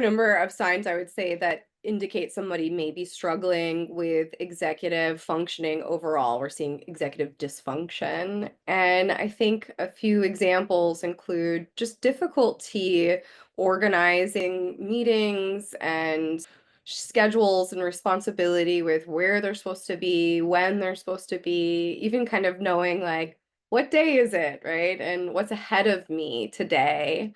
a number of signs I would say that indicate somebody may be struggling with executive functioning overall. We're seeing executive dysfunction. And I think a few examples include just difficulty organizing meetings and schedules and responsibility with where they're supposed to be, when they're supposed to be, even kind of knowing like, what day is it, right? And what's ahead of me today.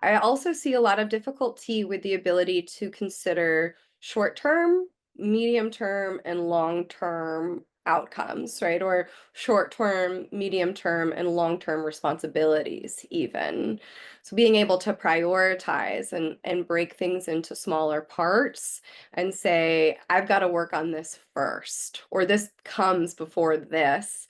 I also see a lot of difficulty with the ability to consider short term, medium term, and long term outcomes, right? Or short term, medium term, and long term responsibilities, even. So being able to prioritize and break things into smaller parts and say, I've got to work on this first, or this comes before this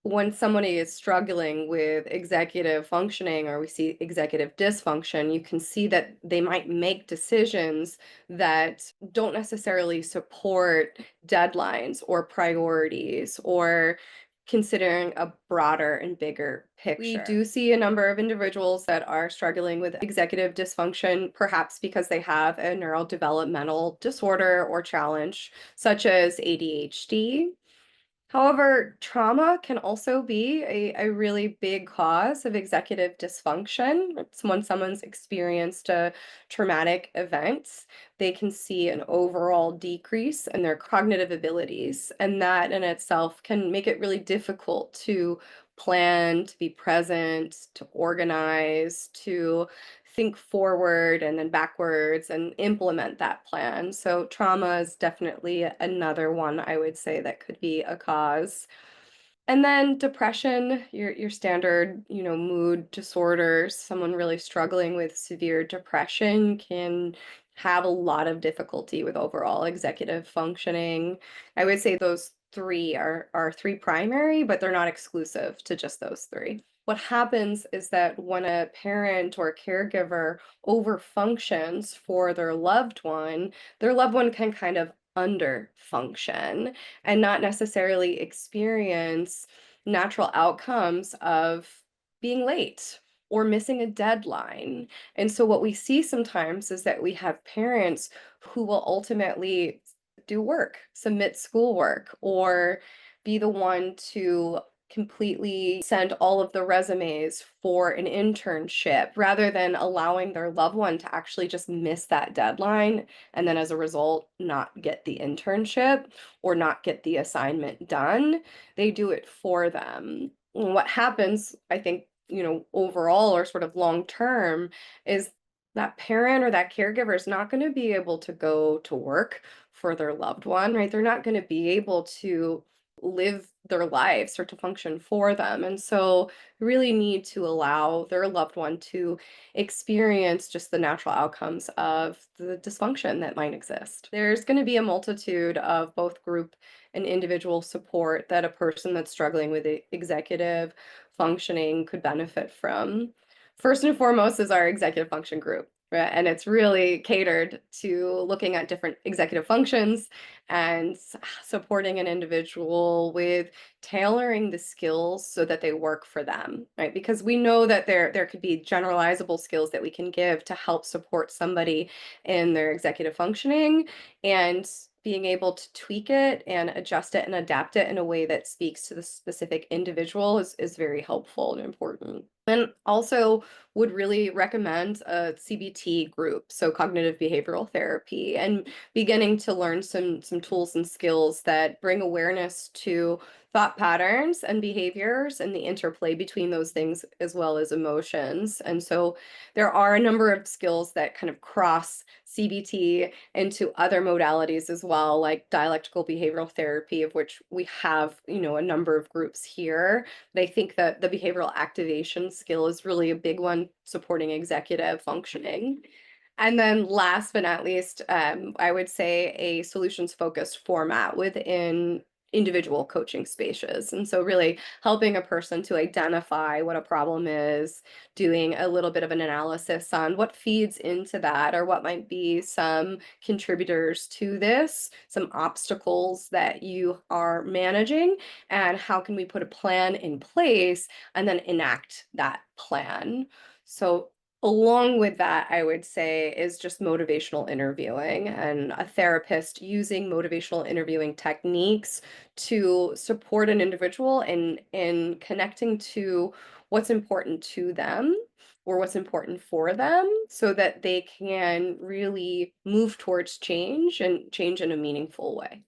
when somebody is struggling with executive functioning or we see executive dysfunction, you can see that they might make decisions that don't necessarily support deadlines or priorities or considering a broader and bigger picture. We do see a number of individuals that are struggling with executive dysfunction, perhaps because they have a neurodevelopmental disorder or challenge, such as ADHD. However, trauma can also be a really big cause of executive dysfunction. It's when someone's experienced a traumatic event, they can see an overall decrease in their cognitive abilities. And that in itself can make it really difficult to plan, to be present, to organize, to think forward and then backwards and implement that plan. So trauma is definitely another one I would say that could be a cause. And then depression, your standard, mood disorders, someone really struggling with severe depression can have a lot of difficulty with overall executive functioning. I would say those three are three primary, but they're not exclusive to just those three. What happens is that when a parent or caregiver overfunctions for their loved one can kind of underfunction and not necessarily experience natural outcomes of being late or missing a deadline. And so, what we see sometimes is that we have parents who will ultimately do work, submit schoolwork, or be the one to completely send all of the resumes for an internship rather than allowing their loved one to actually just miss that deadline and then as a result not get the internship or not get the assignment done. They do it for them. And what happens, I think, overall or sort of long term is that parent or that caregiver is not going to be able to go to work for their loved one, right? They're not going to be able to live their lives or to function for them. And so really need to allow their loved one to experience just the natural outcomes of the dysfunction that might exist. There's going to be a multitude of both group and individual support that a person that's struggling with executive functioning could benefit from. First and foremost is our executive function group. Right? And it's really catered to looking at different executive functions and supporting an individual with tailoring the skills so that they work for them, right? Because we know that there could be generalizable skills that we can give to help support somebody in their executive functioning and being able to tweak it and adjust it and adapt it in a way that speaks to the specific individual is very helpful and important. And also would really recommend a CBT group, so cognitive behavioral therapy, and beginning to learn some tools and skills that bring awareness to thought patterns and behaviors and the interplay between those things as well as emotions. And so there are a number of skills that kind of cross CBT into other modalities as well, like dialectical behavioral therapy, of which we have, a number of groups here. But I think that the behavioral activation skill is really a big one supporting executive functioning. And then last but not least, I would say a solutions focused format within individual coaching spaces. And so really helping a person to identify what a problem is, doing a little bit of an analysis on what feeds into that or what might be some contributors to this, some obstacles that you are managing, and how can we put a plan in place and then enact that plan. So Along with that, I would say is just motivational interviewing and a therapist using motivational interviewing techniques to support an individual in connecting to what's important to them or what's important for them so that they can really move towards change and change in a meaningful way.